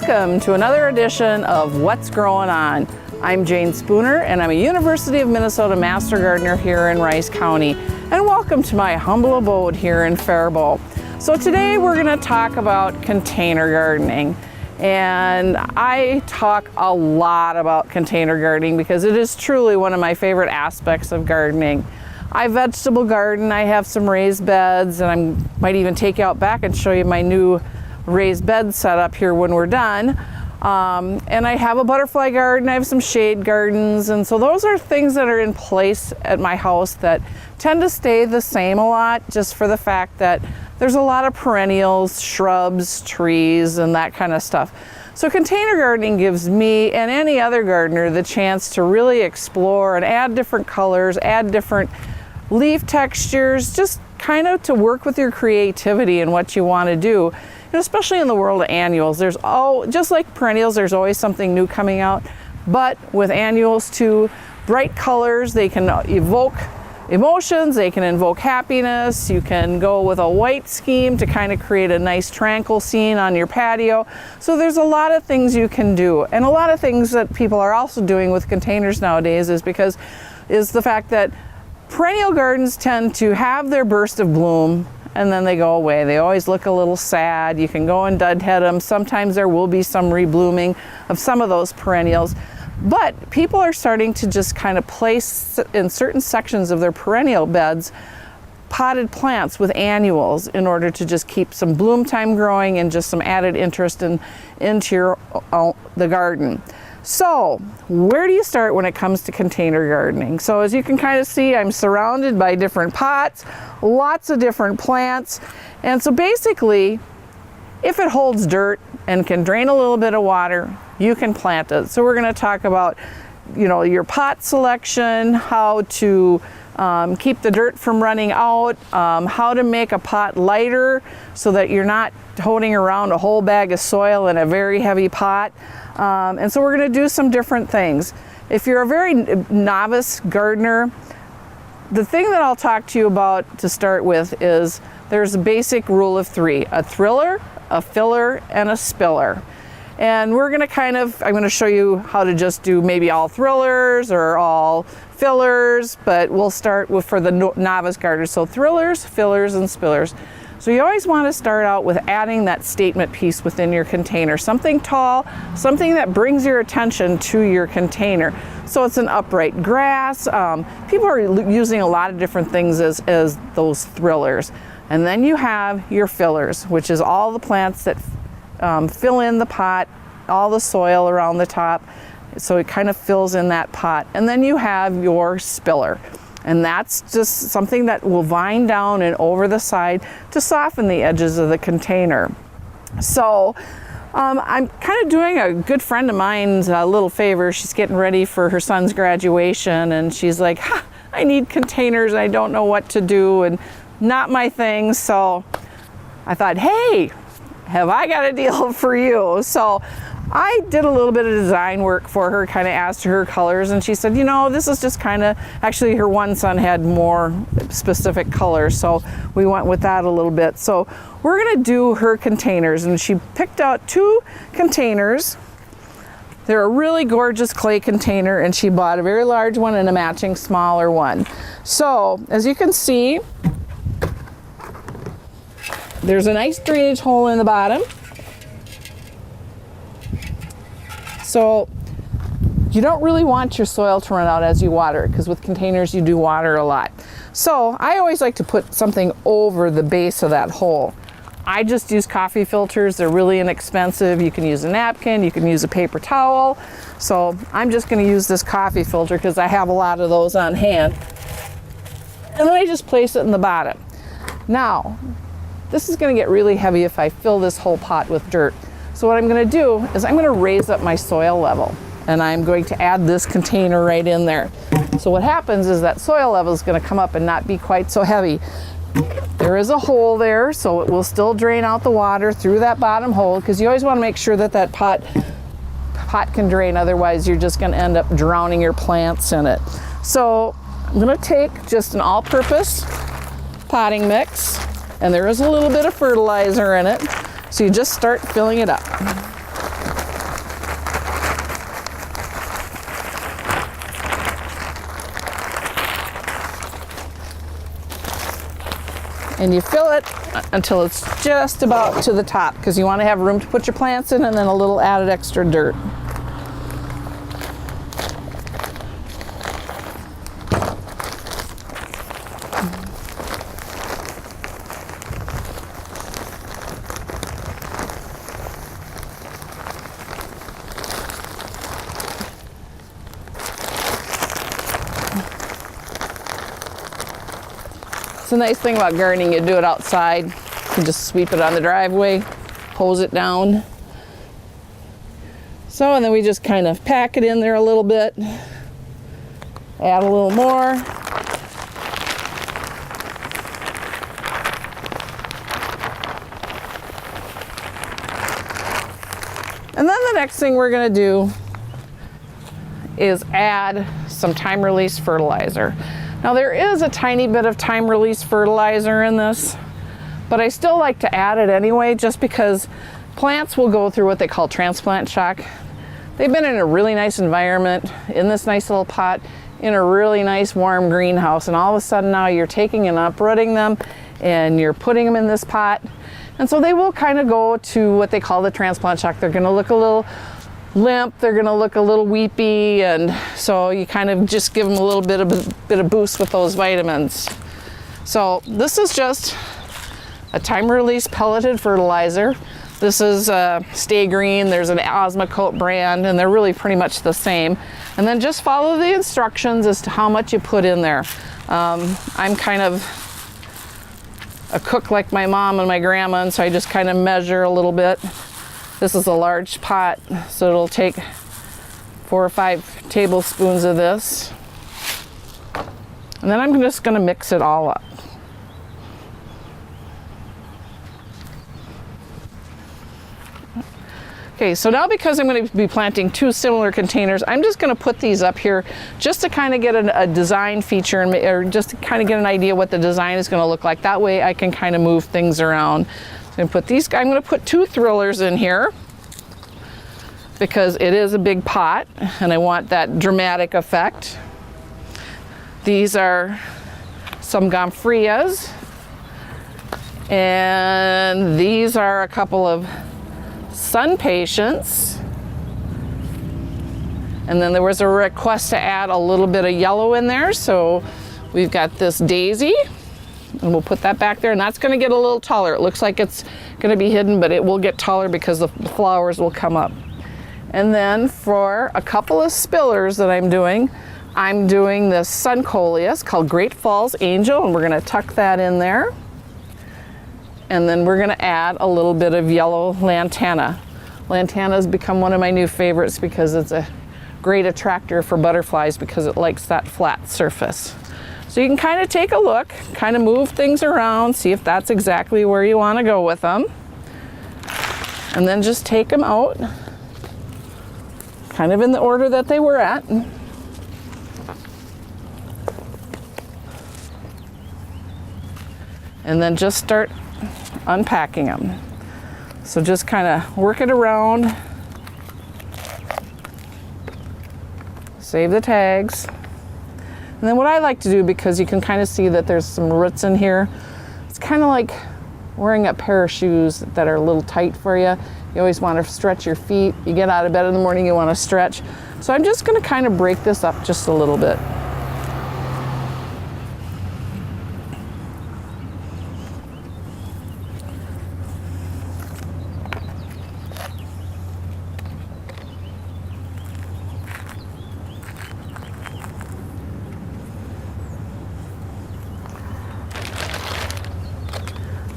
Welcome to another edition of What's Growing On. I'm Jane Spooner and I'm a University of Minnesota Master Gardener here in Rice County. And welcome to my humble abode here in Faribault. So today we're going to talk about container gardening. And I talk a lot about container gardening because it is truly one of my favorite aspects of gardening. I vegetable garden, I have some raised beds, and I might even take you out back and show you my new raised bed setup here when we're done. And I have a butterfly garden, I have some shade gardens, and so those are things that are in place at my house that tend to stay the same a lot, just for the fact that there's a lot of perennials, shrubs, trees, and that kind of stuff. So container gardening gives me and any other gardener the chance to really explore and add different colors, add different leaf textures, just kind of to work with your creativity and what you want to do. And especially in the world of annuals, just like perennials, there's always something new coming out. But with annuals too, bright colors, they can evoke emotions, they can invoke happiness. You can go with a white scheme to kind of create a nice tranquil scene on your patio. So there's a lot of things you can do. And a lot of things that people are also doing with containers nowadays is the fact that perennial gardens tend to have their burst of bloom and then they go away. They always look a little sad. You can go and deadhead them. Sometimes there will be some reblooming of some of those perennials. But people are starting to just kind of place in certain sections of their perennial beds potted plants with annuals in order to just keep some bloom time growing and just some added interest into the garden. So where do you start when it comes to container gardening? So as you can kind of see, I'm surrounded by different pots, lots of different plants. And so basically, if it holds dirt and can drain a little bit of water, you can plant it. So we're going to talk about, your pot selection, how to keep the dirt from running out, how to make a pot lighter so that you're not toting around a whole bag of soil in a very heavy pot. And so we're going to do some different things. If you're a very novice gardener, the thing that I'll talk to you about to start with is there's a basic rule of three: a thriller, a filler, and a spiller. And we're going to I'm going to show you how to just do maybe all thrillers or all fillers, but we'll start for the novice gardener. So thrillers, fillers, and spillers. So you always want to start out with adding that statement piece within your container. Something tall, something that brings your attention to your container. So it's an upright grass. People are using a lot of different things as those thrillers. And then you have your fillers, which is all the plants that fill in the pot, all the soil around the top. So it kind of fills in that pot. And then you have your spiller. And that's just something that will vine down and over the side to soften the edges of the container. So I'm kind of doing a good friend of mine's a little favor. She's getting ready for her son's graduation and she's like, I need containers. I don't know what to do and not my thing. So I thought, hey, have I got a deal for you? So I did a little bit of design work for her, kind of asked her colors, and she said, this is just actually her one son had more specific colors, so we went with that a little bit. So we're gonna do her containers, and she picked out 2 containers. They're a really gorgeous clay container, and she bought a very large one and a matching smaller one. So as you can see, there's a nice drainage hole in the bottom. So you don't really want your soil to run out as you water it, because with containers you do water a lot. So I always like to put something over the base of that hole. I just use coffee filters. They're really inexpensive. You can use a napkin, you can use a paper towel. So I'm just going to use this coffee filter because I have a lot of those on hand. And then I just place it in the bottom. Now, this is going to get really heavy if I fill this whole pot with dirt. So what I'm going to do is I'm going to raise up my soil level and I'm going to add this container right in there. So what happens is that soil level is going to come up and not be quite so heavy. There is a hole there, so it will still drain out the water through that bottom hole, because you always want to make sure that that pot can drain, otherwise you're just going to end up drowning your plants in it. So I'm going to take just an all-purpose potting mix, and there is a little bit of fertilizer in it. So you just start filling it up. And you fill it until it's just about to the top, because you want to have room to put your plants in and then a little added extra dirt. It's a nice thing about gardening, you do it outside. You can just sweep it on the driveway, hose it down. So, and then we just kind of pack it in there a little bit, add a little more. And then the next thing we're gonna do is add some time release fertilizer. Now there is a tiny bit of time release fertilizer in this, but I still like to add it anyway, just because plants will go through what they call transplant shock. They've been in a really nice environment, in this nice little pot, in a really nice warm greenhouse, and all of a sudden now you're taking and uprooting them and you're putting them in this pot. And so they will kind of go to what they call the transplant shock. They're gonna look a little limp, they're gonna look a little weepy, and so you kind of just give them a little bit of boost with those vitamins. So this is just a time release pelleted fertilizer. This is Stay Green, there's an Osmocote brand, and they're really pretty much the same. And then just follow the instructions as to how much you put in there. I'm kind of a cook like my mom and my grandma, and so I just kind of measure a little bit. This is a large pot, so it'll take 4 or 5 tablespoons of this. And then I'm just gonna mix it all up. Okay, so now because I'm going to be planting 2 similar containers, I'm just going to put these up here just to kind of get a design feature, or just to kind of get an idea what the design is going to look like. That way I can kind of move things around. So I'm going to put 2 thrillers in here because it is a big pot and I want that dramatic effect. These are some Gomphrias, and these are a couple of Sun Patience. And then there was a request to add a little bit of yellow in there, so we've got this Daisy, and we'll put that back there, and that's going to get a little taller. It looks like it's going to be hidden, but it will get taller because the flowers will come up. And then for a couple of spillers that I'm doing this Sun Coleus called Great Falls Angel, and we're going to tuck that in there. And then we're going to add a little bit of yellow lantana. Lantana has become one of my new favorites because it's a great attractor for butterflies because it likes that flat surface. So you can kind of take a look, kind of move things around, see if that's exactly where you want to go with them. And then just take them out, kind of in the order that they were at. And then just start unpacking them. So just kind of work it around, save the tags. And then what I like to do, because you can kind of see that there's some roots in here, it's kind of like wearing a pair of shoes that are a little tight for you. You always want to stretch your feet. You get out of bed in the morning, you want to stretch. So I'm just going to kind of break this up just a little bit.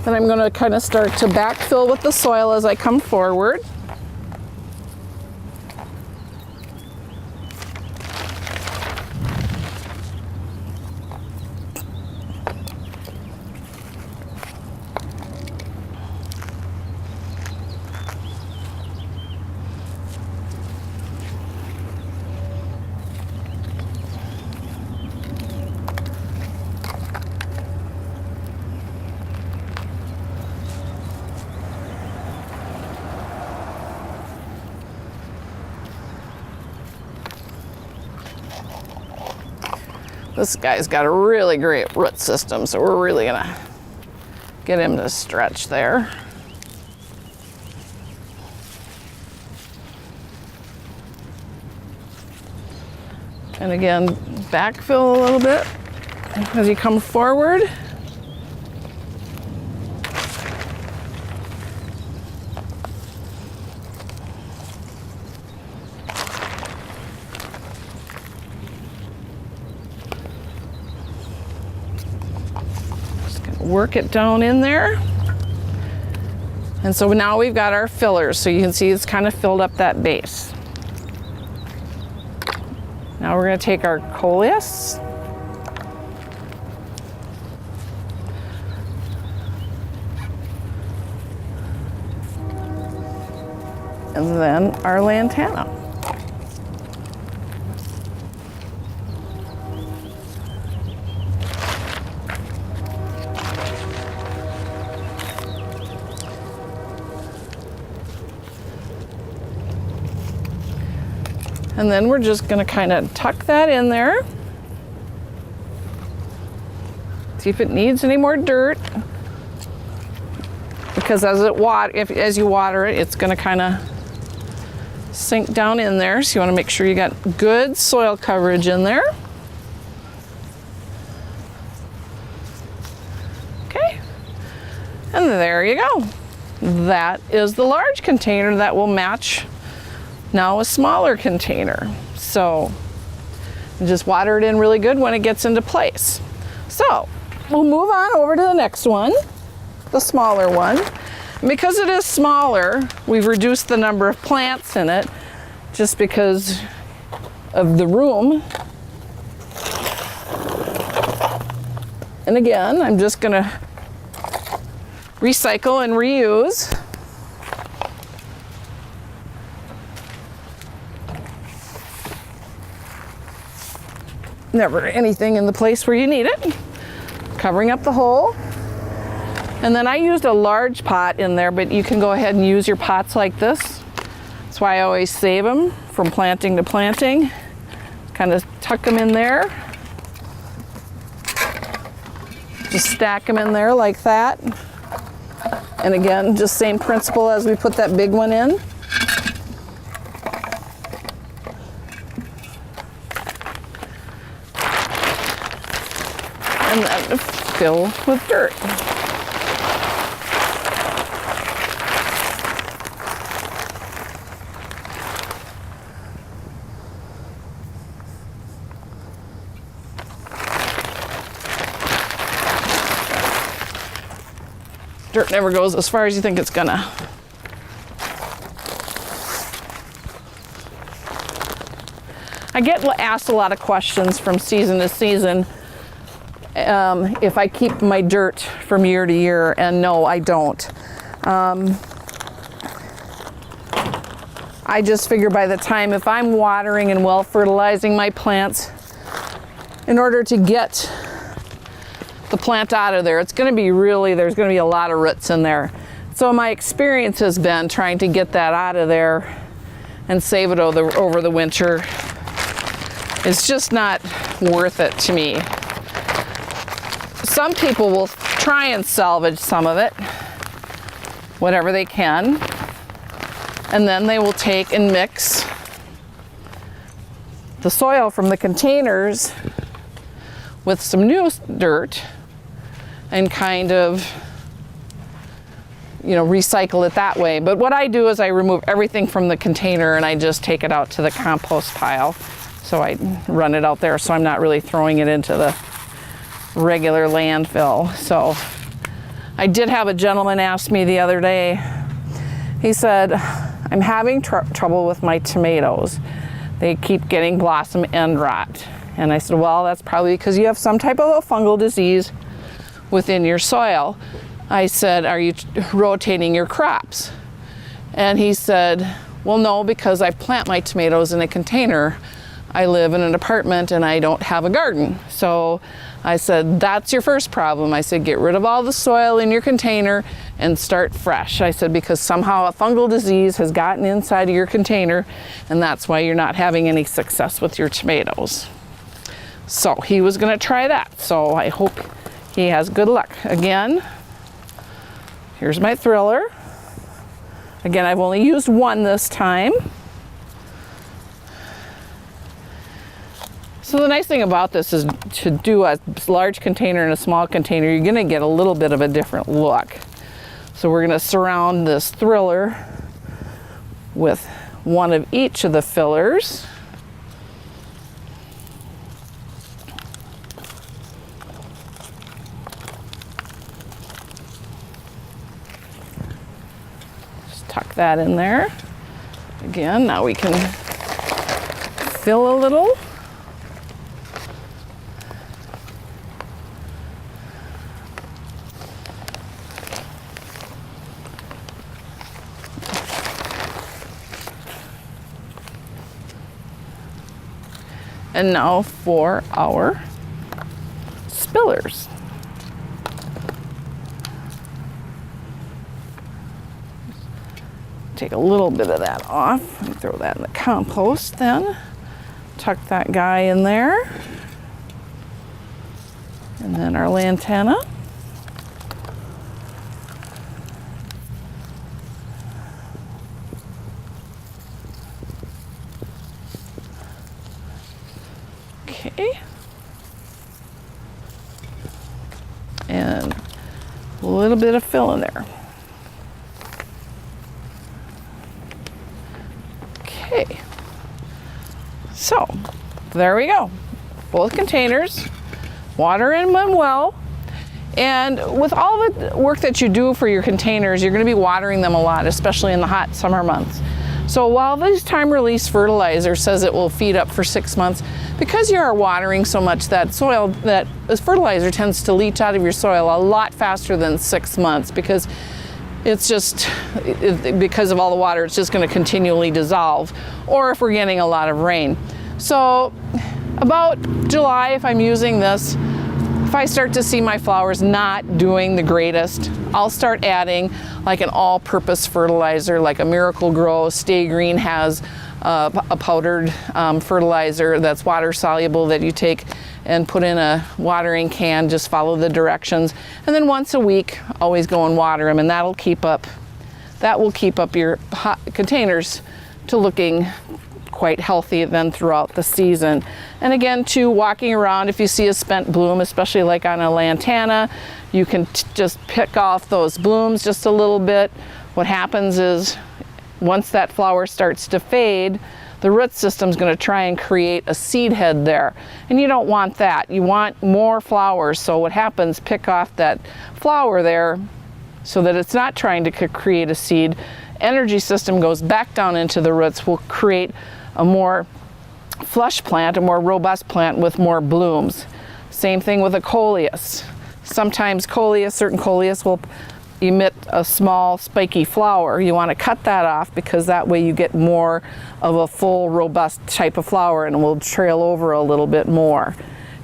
Then I'm going to kind of start to backfill with the soil as I come forward. This guy's got a really great root system, so we're really gonna Get him to stretch there. And again, backfill a little bit as you come forward. Just gonna work it down in there. And so now we've got our fillers. So you can see it's kind of filled up that base. Now we're going to take our coleus and then our lantana. And then we're just going to kind of tuck that in there. See if it needs any more dirt. Because as you water it, it's going to kind of sink down in there. So you want to make sure you got good soil coverage in there. Okay. And there you go. That is the large container that will match now a smaller container. So just water it in really good when it gets into place. So we'll move on over to the next one, the smaller one. And because it is smaller, we've reduced the number of plants in it just because of the room. And again, I'm just gonna recycle and reuse. Never anything in the place where you need it. Covering up the hole. And then I used a large pot in there, but you can go ahead and use your pots like this. That's why I always save them from planting to planting. Kind of tuck them in there. Just stack them in there like that. And again, just same principle as we put that big one in. And then fill with dirt. Dirt never goes as far as you think it's gonna. I get asked a lot of questions from season to season if I keep my dirt from year to year, and no, I don't. I just figure by the time, if I'm watering and well fertilizing my plants, in order to get the plant out of there, it's going to be there's going to be a lot of roots in there. So my experience has been trying to get that out of there and save it over the winter. It's just not worth it to me. Some people will try and salvage some of it, whatever they can, and then they will take and mix the soil from the containers with some new dirt and kind of, recycle it that way. But what I do is I remove everything from the container and I just take it out to the compost pile. So I run it out there, so I'm not really throwing it into the regular landfill. So I did have a gentleman ask me the other day, he said, I'm having trouble with my tomatoes. They keep getting blossom end rot. And I said, well, that's probably because you have some type of a fungal disease within your soil. I said, are you rotating your crops? And he said, well, no, because I plant my tomatoes in a container. I live in an apartment and I don't have a garden. So I said, that's your first problem. I said, get rid of all the soil in your container and start fresh. I said, because somehow a fungal disease has gotten inside of your container and that's why you're not having any success with your tomatoes. So he was going to try that. So I hope he has good luck. Again, Here's my thriller. Again, I've only used one this time. So the nice thing about this is to do a large container and a small container, you're gonna get a little bit of a different look. So we're gonna surround this thriller with one of each of the fillers. Just tuck that in there. Again, now we can fill a little. And now for our spillers. Take a little bit of that off and throw that in the compost then. Tuck that guy in there. And then our lantana. Okay. And a little bit of fill in there. Okay. So, there we go. Both containers. Water in them well. And with all the work that you do for your containers, you're going to be watering them a lot, especially in the hot summer months. So while this time-release fertilizer says it will feed up for 6 months, because you are watering so much, that soil, that fertilizer tends to leach out of your soil a lot faster than 6 months, because it's just, because of all the water, it's just going to continually dissolve, or if we're getting a lot of rain. So about July, if I'm using this, if I start to see my flowers not doing the greatest, I'll start adding like an all-purpose fertilizer, like a Miracle Grow. Stay Green has a powdered fertilizer that's water soluble that you take and put in a watering can. Just follow the directions, and then once a week, always go and water them, and that will keep up your hot containers to looking quite healthy then throughout the season. And again, too, walking around, if you see a spent bloom, especially like on a lantana, you can just pick off those blooms just a little bit. What happens is, once that flower starts to fade, the root system is going to try and create a seed head there. And you don't want that. You want more flowers. So what happens, pick off that flower there so that it's not trying to create a seed. Energy system goes back down into the roots, will create a more flush plant, a more robust plant with more blooms. Same thing with a coleus. Sometimes certain coleus will emit a small spiky flower. You want to cut that off, because that way you get more of a full, robust type of flower, and it will trail over a little bit more.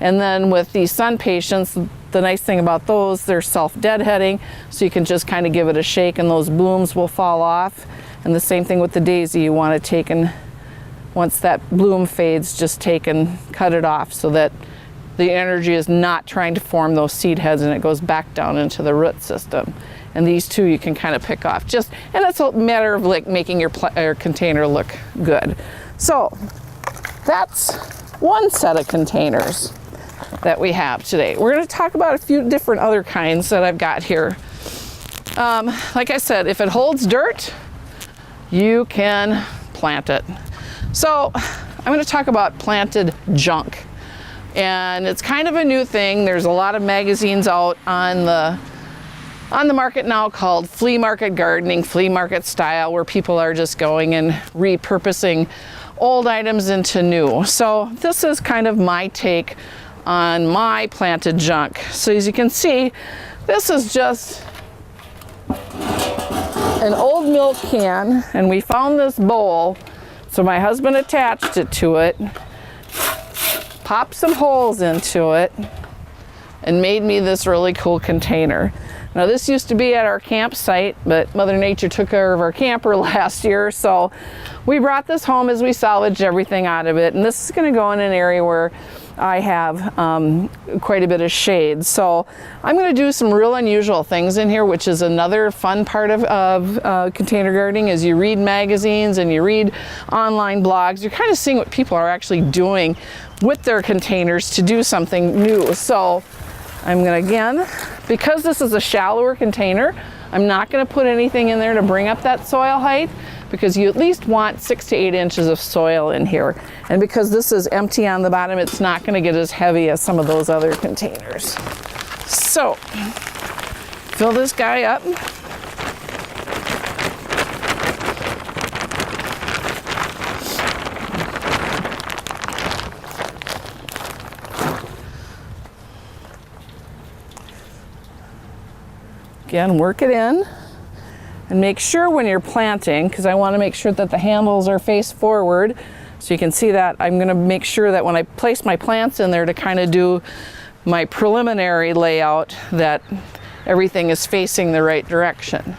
And then with these sun patients, the nice thing about those, they're self-deadheading, so you can just kind of give it a shake and those blooms will fall off. And the same thing with the daisy, you want to take and, once that bloom fades, just take and cut it off so that the energy is not trying to form those seed heads, and it goes back down into the root system. And these two you can kind of pick off. And it's a matter of like making your container look good. So that's one set of containers that we have today. We're going to talk about a few different other kinds that I've got here. Like I said, if it holds dirt, you can plant it. So I'm going to talk about planted junk. And it's kind of a new thing. There's a lot of magazines out on the market now called flea market gardening, flea market style, where people are just going and repurposing old items into new. So this is kind of my take on my planted junk. So as you can see, this is just an old milk can, and we found this bowl. So my husband attached it to it, popped some holes into it, and made me this really cool container. Now this used to be at our campsite, but Mother Nature took care of our camper last year, so we brought this home as we salvaged everything out of it. And this is going to go in an area where I have quite a bit of shade. So I'm going to do some real unusual things in here, which is another fun part of container gardening. Is you read magazines and you read online blogs, you're kind of seeing what people are actually doing with their containers to do something new. So I'm going to, again, because this is a shallower container, I'm not going to put anything in there to bring up that soil height, because you at least want 6 to 8 inches of soil in here. And because this is empty on the bottom, it's not going to get as heavy as some of those other containers. So, fill this guy up. Again, work it in. And make sure when you're planting, because I want to make sure that the handles are face forward, so you can see that I'm going to make sure that when I place my plants in there to kind of do my preliminary layout, that everything is facing the right direction.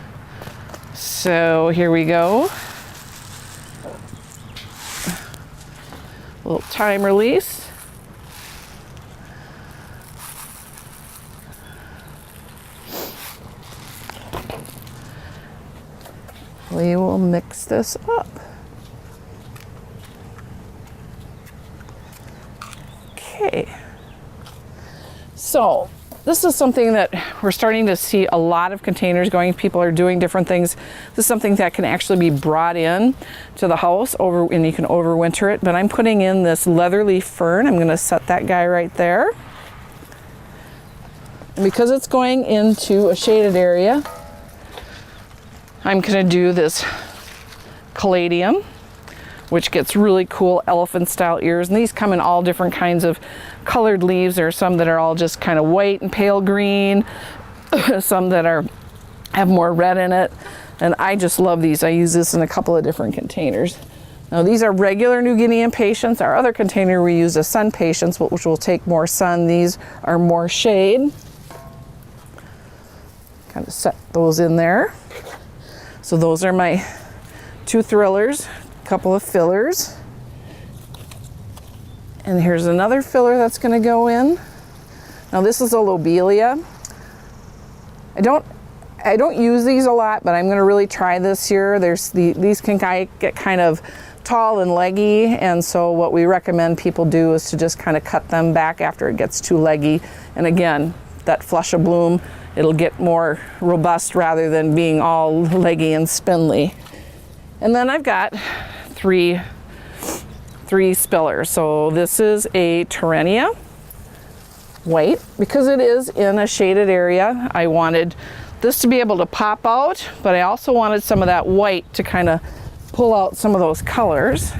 So here we go. A little time release. We will mix this up. Okay. So this is something that we're starting to see a lot of containers going. People are doing different things. This is something that can actually be brought in to the house and you can overwinter it. But I'm putting in this leatherleaf fern. I'm going to set that guy right there. And because it's going into a shaded area, I'm going to do this caladium, which gets really cool elephant style ears. And these come in all different kinds of colored leaves. There are some that are all just kind of white and pale green, some that have more red in it. And I just love these. I use this in a couple of different containers. Now these are regular New Guinea impatiens. Our other container we use a sun patience, which will take more sun. These are more shade. Kind of set those in there. So those are my 2 thrillers, a couple of fillers. And here's another filler that's going to go in. Now this is a lobelia. I don't use these a lot, but I'm going to really try this year. These can get kind of tall and leggy, and so what we recommend people do is to just kind of cut them back after it gets too leggy. And again, that flush of bloom, it'll get more robust rather than being all leggy and spindly. And then I've got three spillers. So this is a Terenia white. Because it is in a shaded area, I wanted this to be able to pop out, but I also wanted some of that white to kind of pull out some of those colors.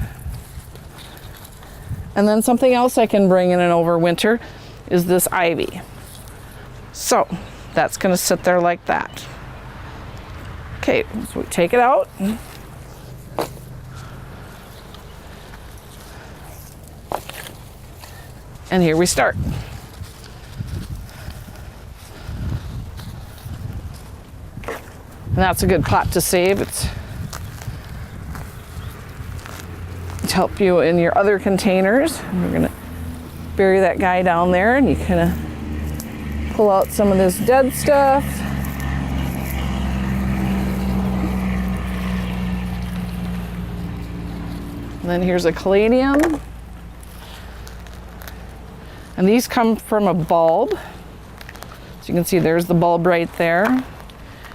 And then something else I can bring in and overwinter is this ivy. So that's going to sit there like that. Okay, so we take it out. And here we start. And that's a good pot to save. It's to help you in your other containers. And we're going to bury that guy down there, and you kind of pull out some of this dead stuff. And then here's a caladium. And these come from a bulb. So you can see there's the bulb right there.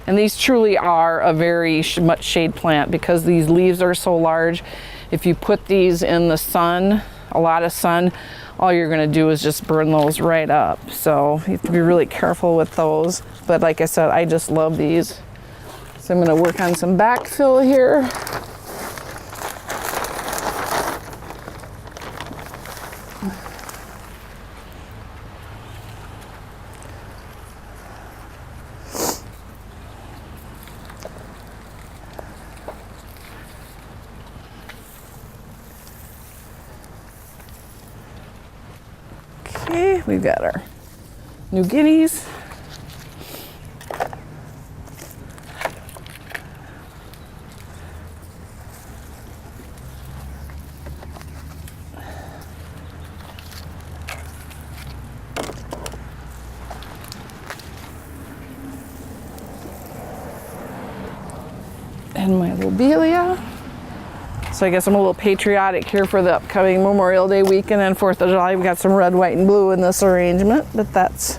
And these truly are a very much shade plant because these leaves are so large. If you put these in the sun, a lot of sun, all you're going to do is just burn those right up. So you have to be really careful with those. But like I said, I just love these. So I'm going to work on some backfill here. Okay, we've got our New Guineas. And my lobelia. So I guess I'm a little patriotic here for the upcoming Memorial Day weekend and 4th of July. We've got some red, white, and blue in this arrangement, but that's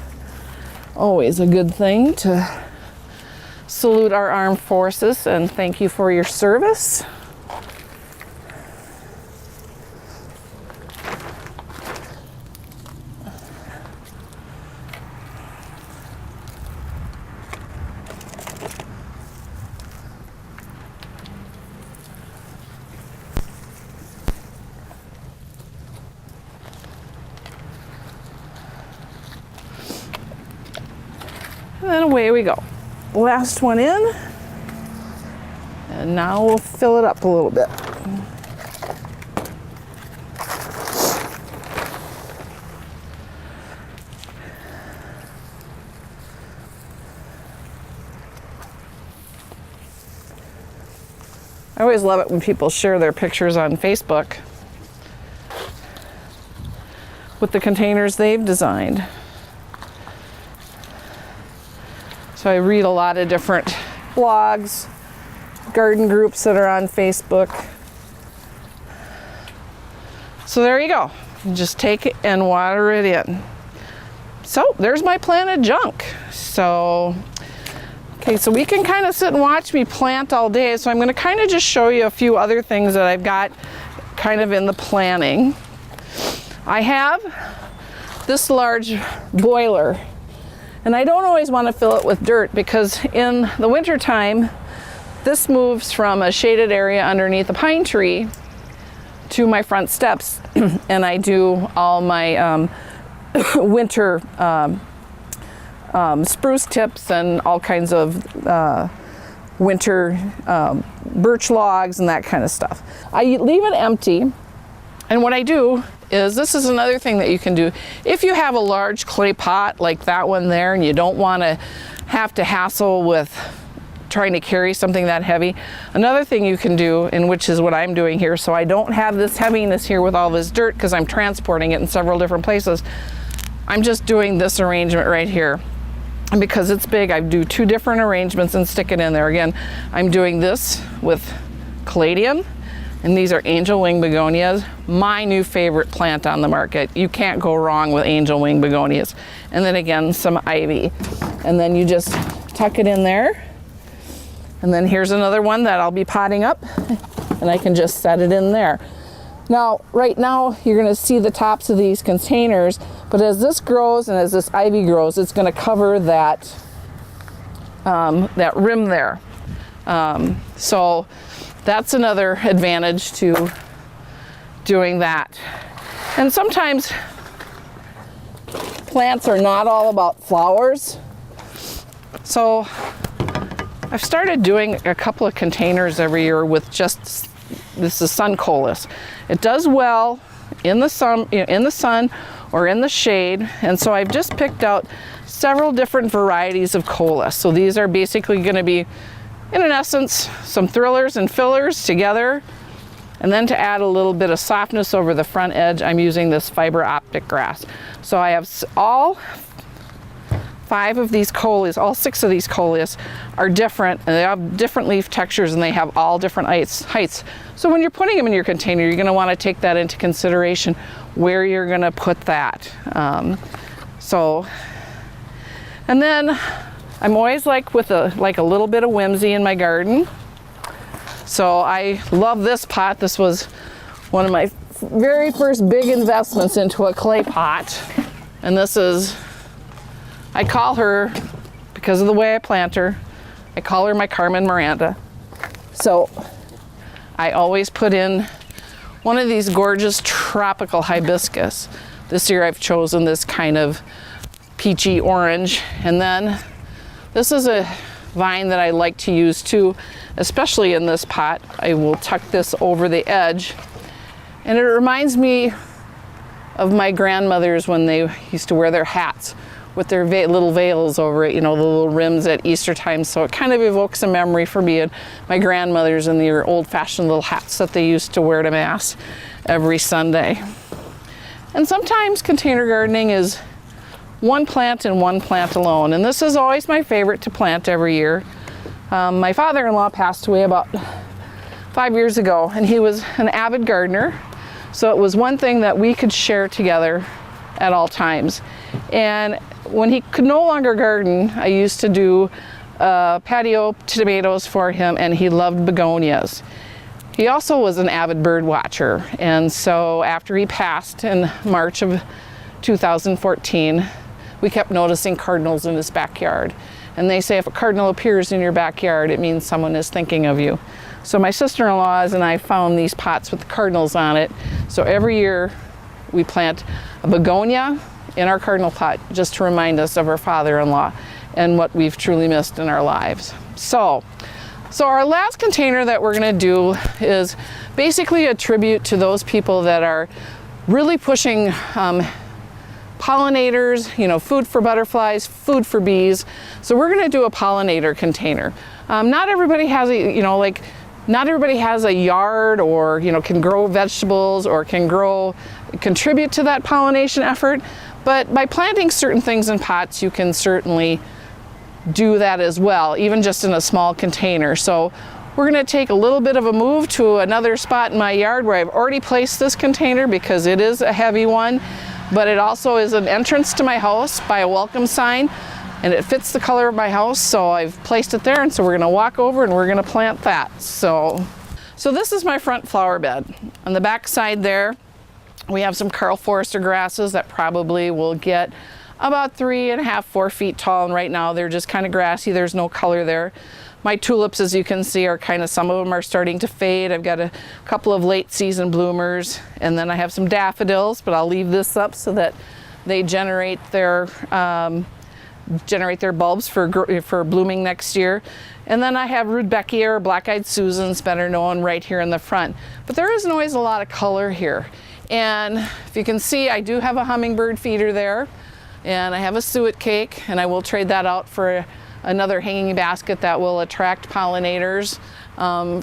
always a good thing to salute our armed forces and thank you for your service. And then away we go. Last one in. And now we'll fill it up a little bit. I always love it when people share their pictures on Facebook with the containers they've designed. So I read a lot of different blogs, garden groups that are on Facebook. So there you go. You just take it and water it in. So there's my planted junk. So, okay, so we can kind of sit and watch me plant all day. So I'm going to kind of just show you a few other things that I've got kind of in the planning. I have this large boiler. And I don't always want to fill it with dirt because in the winter time, this moves from a shaded area underneath a pine tree to my front steps. And I do all my winter spruce tips and all kinds of winter birch logs and that kind of stuff. I leave it empty. And what I do is, this is another thing that you can do. If you have a large clay pot like that one there and you don't want to have to hassle with trying to carry something that heavy, another thing you can do, and which is what I'm doing here, so I don't have this heaviness here with all this dirt because I'm transporting it in several different places, I'm just doing this arrangement right here. And because it's big, I do 2 different arrangements and stick it in there. Again, I'm doing this with caladium. And these are angel wing begonias, my new favorite plant on the market. You can't go wrong with angel wing begonias. And then again, some ivy. And then you just tuck it in there. And then here's another one that I'll be potting up, and I can just set it in there. Now, right now, you're gonna see the tops of these containers, but as this grows and as this ivy grows, it's gonna cover that, that rim there. So that's another advantage to doing that. And sometimes plants are not all about flowers. So I've started doing a couple of containers every year with just, this is sun coleus. It does well in the sun or in the shade. And so I've just picked out several different varieties of coleus. So these are basically gonna be, in essence, some thrillers and fillers together. And then to add a little bit of softness over the front edge, I'm using this fiber optic grass. So I have all 5 of these coleus, all 6 of these coleus are different, and they have different leaf textures, and they have all different heights. So when you're putting them in your container, you're gonna wanna take that into consideration, where you're gonna put that. And then I'm always like with a little bit of whimsy in my garden. So I love this pot. This was one of my very first big investments into a clay pot. And this is, I call her, because of the way I plant her, I call her my Carmen Miranda. So I always put in one of these gorgeous tropical hibiscus. This year I've chosen this kind of peachy orange. And then this is a vine that I like to use too, especially in this pot. I will tuck this over the edge. And it reminds me of my grandmothers when they used to wear their hats with their little veils over it, you know, the little rims at Easter time. So it kind of evokes a memory for me and my grandmothers and their old-fashioned little hats that they used to wear to Mass every Sunday. And sometimes container gardening is one plant and one plant alone. And this is always my favorite to plant every year. My father-in-law passed away about 5 years ago, and he was an avid gardener. So it was one thing that we could share together at all times. And when he could no longer garden, I used to do patio tomatoes for him, and he loved begonias. He also was an avid bird watcher, and so after he passed in March of 2014, we kept noticing cardinals in his backyard. And they say if a cardinal appears in your backyard, it means someone is thinking of you. So my sister-in-laws and I found these pots with the cardinals on it. So every year we plant a begonia in our cardinal pot just to remind us of our father-in-law and what we've truly missed in our lives. So our last container that we're gonna do is basically a tribute to those people that are really pushing pollinators, you know, food for butterflies, food for bees. So we're gonna do a pollinator container. Not everybody has a, you know, like, not everybody has a yard or, you know, can grow vegetables or can contribute to that pollination effort. But by planting certain things in pots, you can certainly do that as well, even just in a small container. So we're gonna take a little bit of a move to another spot in my yard where I've already placed this container because it is a heavy one, but it also is an entrance to my house by a welcome sign, and it fits the color of my house, so I've placed it there, and so we're gonna walk over and we're gonna plant that. So this is my front flower bed. On the back side there, we have some Karl Forster grasses that probably will get about 3.5, 4 feet tall, and right now they're just kind of grassy. There's no color there. My tulips, as you can see, are kind of, some of them are starting to fade. I've got a couple of late season bloomers, and then I have some daffodils, but I'll leave this up so that they generate their bulbs for blooming next year. And then I have Rudbeckia, or black-eyed Susans, better known, right here in the front. But there isn't always a lot of color here. And if you can see, I do have a hummingbird feeder there. And I have a suet cake, and I will trade that out for another hanging basket that will attract pollinators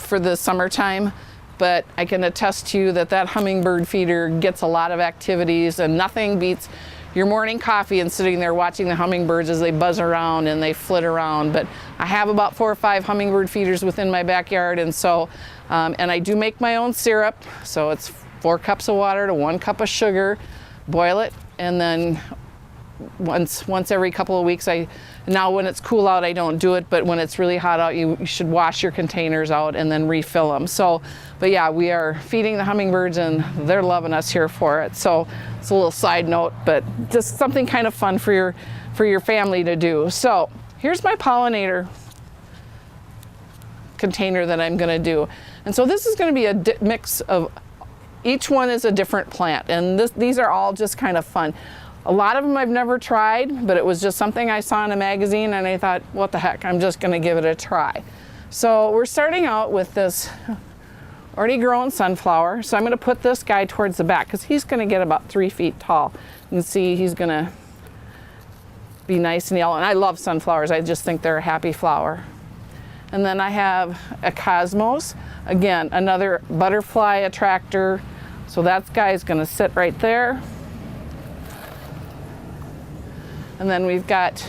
for the summertime. But I can attest to you that that hummingbird feeder gets a lot of activities, and nothing beats your morning coffee and sitting there watching the hummingbirds as they buzz around and they flit around. But I have about 4 or 5 hummingbird feeders within my backyard, and so and I do make my own syrup. So it's 4 cups of water to 1 cup of sugar, boil it, and then once every couple of weeks, now when it's cool out I don't do it, but when it's really hot out, you should wash your containers out and then refill them. So, but yeah, we are feeding the hummingbirds and they're loving us here for it. So it's a little side note, but just something kind of fun for your family to do. So here's my pollinator container that I'm gonna do. And so this is gonna be a mix of, each one is a different plant, and these are all just kind of fun. A lot of them I've never tried, but it was just something I saw in a magazine and I thought, what the heck, I'm just gonna give it a try. So we're starting out with this already grown sunflower. So I'm gonna put this guy towards the back because he's gonna get about 3 feet tall. You can see he's gonna be nice and yellow. And I love sunflowers, I just think they're a happy flower. And then I have a cosmos, again, another butterfly attractor. So that guy's gonna sit right there. And then we've got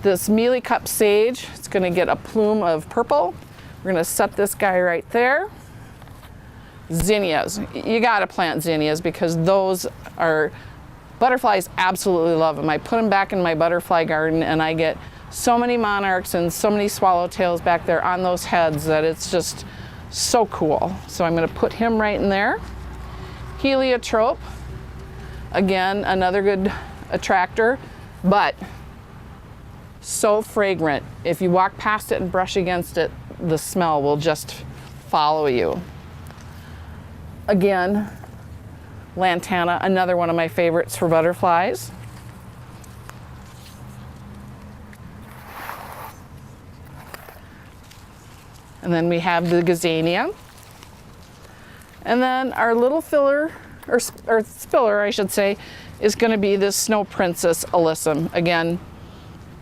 this mealy cup sage. It's gonna get a plume of purple. We're gonna set this guy right there. Zinnias, you gotta plant zinnias because those are, butterflies absolutely love them. I put them back in my butterfly garden and I get so many monarchs and so many swallowtails back there on those heads that it's just so cool. So I'm gonna put him right in there. Heliotrope, again, another good attractor, but so fragrant. If you walk past it and brush against it, the smell will just follow you. Again, lantana, another one of my favorites for butterflies. And then we have the gazania. And then our little filler, or spiller, I should say, is going to be this Snow Princess alyssum. Again,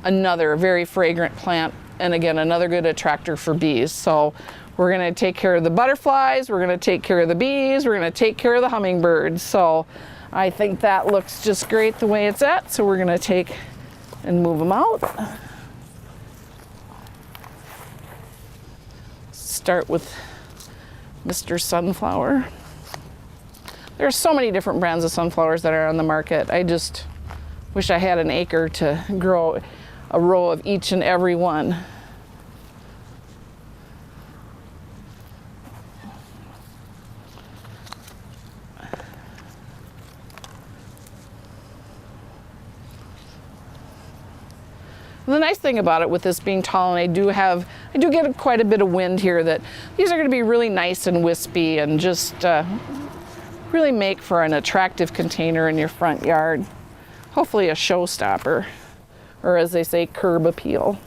another very fragrant plant, and again, another good attractor for bees. So we're going to take care of the butterflies, we're going to take care of the bees, we're going to take care of the hummingbirds. So I think that looks just great the way it's at. So we're going to take and move them out. start with Mr. Sunflower. There's so many different brands of sunflowers that are on the market. I just wish I had an acre to grow a row of each and every one. The nice thing about it with this being tall, and I do get quite a bit of wind here, that these are going to be really nice and wispy and just really make for an attractive container in your front yard. Hopefully a showstopper, or as they say, curb appeal.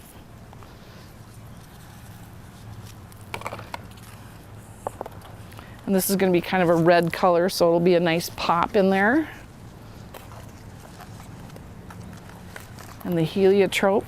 And this is going to be kind of a red color, so it'll be a nice pop in there. And the heliotrope.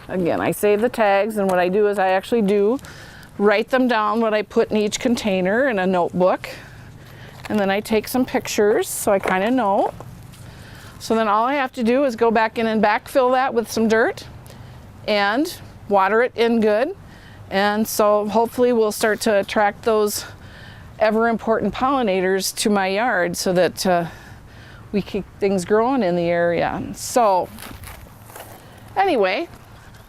Again, I save the tags, and what I do is I actually do write them down, what I put in each container in a notebook, and then I take some pictures so I kind of know. So then all I have to do is go back in and backfill that with some dirt and water it in good, and so hopefully we'll start to attract those ever important pollinators to my yard so that we keep things growing in the area. So anyway,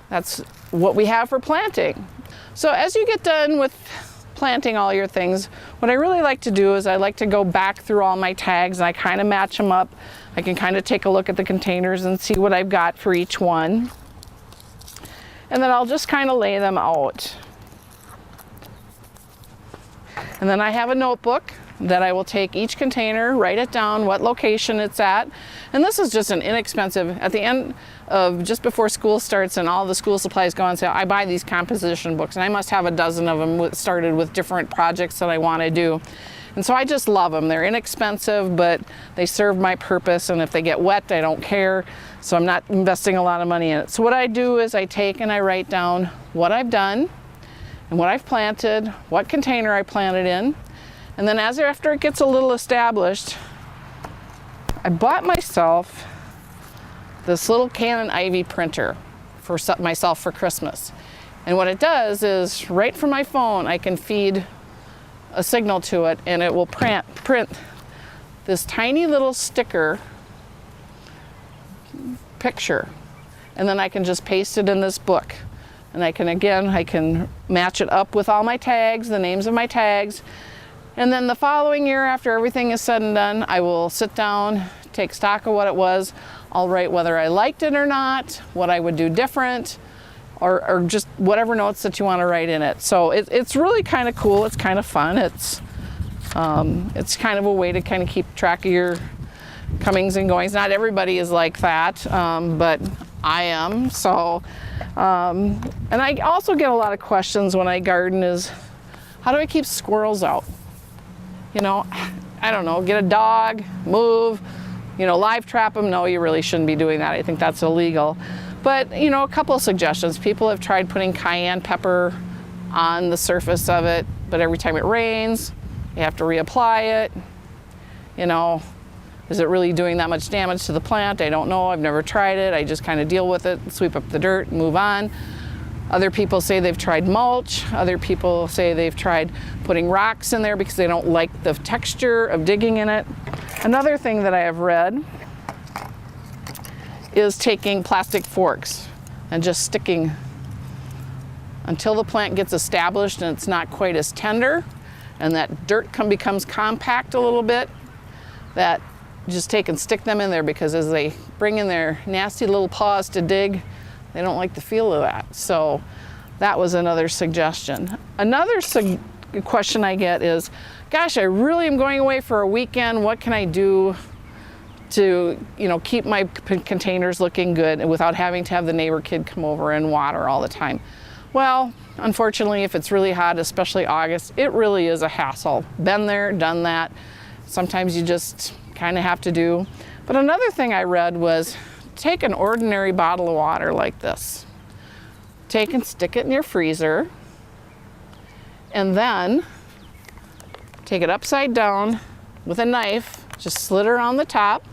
that's what we have for planting. So as you get done with planting all your things, what I really like to do is I like to go back through all my tags, and I kind of match them up. I can kind of take a look at the containers and see what I've got for each one. And then I'll just kind of lay them out. And then I have a notebook that I will take each container, write it down, what location it's at. And this is just an inexpensive, at the end of just before school starts and all the school supplies go on sale, I buy these composition books, and I must have a dozen of them started with different projects that I want to do. And so I just love them. They're inexpensive, but they serve my purpose, and if they get wet, I don't care. So I'm not investing a lot of money in it. So what I do is I take and I write down what I've done and what I've planted, what container I planted in. And then after it gets a little established, I bought myself this little Canon Ivy printer for myself for Christmas. And what it does is, right from my phone, I can feed a signal to it, and it will print this tiny little sticker picture. And then I can just paste it in this book. And I can match it up with all my tags, the names of my tags. And then the following year, after everything is said and done, I will sit down, take stock of what it was. I'll write whether I liked it or not, what I would do different, or just whatever notes that you want to write in it. So it's really kind of cool. It's kind of fun. It's kind of a way to kind of keep track of your comings and goings. Not everybody is like that, but I am. So, and I also get a lot of questions when I garden is, how do I keep squirrels out? You know, I don't know, get a dog, move, live trap them. No, you really shouldn't be doing that. I think that's illegal. But, a couple of suggestions. People have tried putting cayenne pepper on the surface of it, but every time it rains, you have to reapply it. Is it really doing that much damage to the plant? I don't know. I've never tried it. I just kind of deal with it, sweep up the dirt, move on. Other people say they've tried mulch. Other people say they've tried putting rocks in there because they don't like the texture of digging in it. Another thing that I have read is taking plastic forks and just sticking until the plant gets established and it's not quite as tender, and that dirt becomes compact a little bit, that just take and stick them in there, because as they bring in their nasty little paws to dig, they don't like the feel of that. So that was another suggestion. Another question I get is, gosh, I really am going away for a weekend. What can I do to, keep my containers looking good and without having to have the neighbor kid come over and water all the time? Well, unfortunately, if it's really hot, especially August, it really is a hassle. Been there, done that. Sometimes you just kind of have to do. But another thing I read was take an ordinary bottle of water like this. Take and stick it in your freezer, and then take it upside down with a knife, just slit around the top,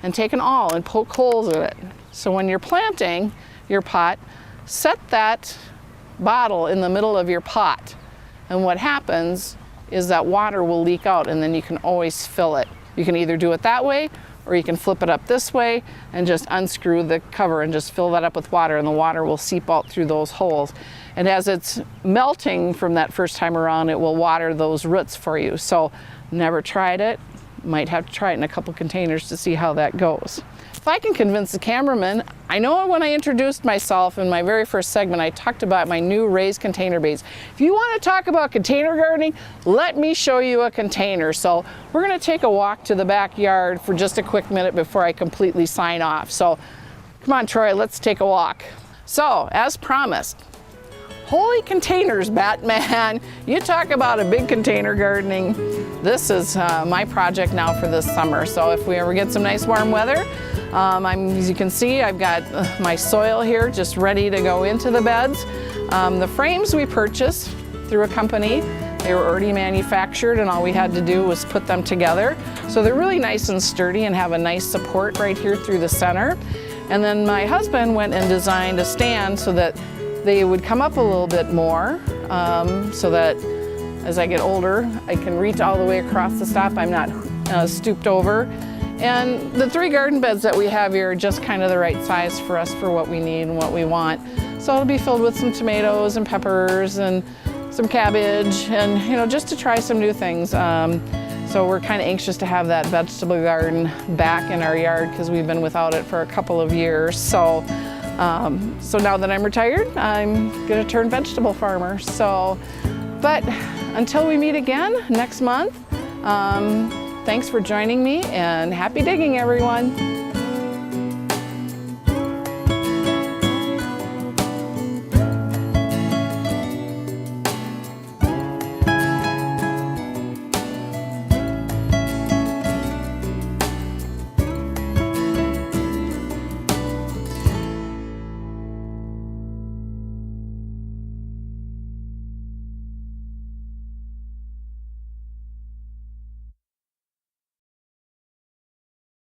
and take an awl and poke holes in it. So when you're planting your pot, set that bottle in the middle of your pot. And what happens is that water will leak out, and then you can always fill it. You can either do it that way, or you can flip it up this way and just unscrew the cover and just fill that up with water, and the water will seep out through those holes. And as it's melting from that first time around, it will water those roots for you. So never tried it, might have to try it in a couple containers to see how that goes. If I can convince the cameraman, I know when I introduced myself in my very first segment, I talked about my new raised container beds. If you want to talk about container gardening, let me show you a container. So we're going to take a walk to the backyard for just a quick minute before I completely sign off. So come on, Troy, let's take a walk. So as promised, holy containers, Batman. You talk about a big container gardening. This is my project now for this summer. So if we ever get some nice warm weather, as you can see, I've got my soil here just ready to go into the beds. The frames we purchased through a company. They were already manufactured, and all we had to do was put them together. So they're really nice and sturdy and have a nice support right here through the center. And then my husband went and designed a stand so that they would come up a little bit more, so that as I get older, I can reach all the way across the top. I'm not stooped over. And the 3 garden beds that we have here are just kind of the right size for us for what we need and what we want. So it'll be filled with some tomatoes and peppers and some cabbage, and just to try some new things. So we're kind of anxious to have that vegetable garden back in our yard because we've been without it for a couple of years. So now that I'm retired, I'm going to turn vegetable farmer. But until we meet again next month, thanks for joining me, and happy digging, everyone.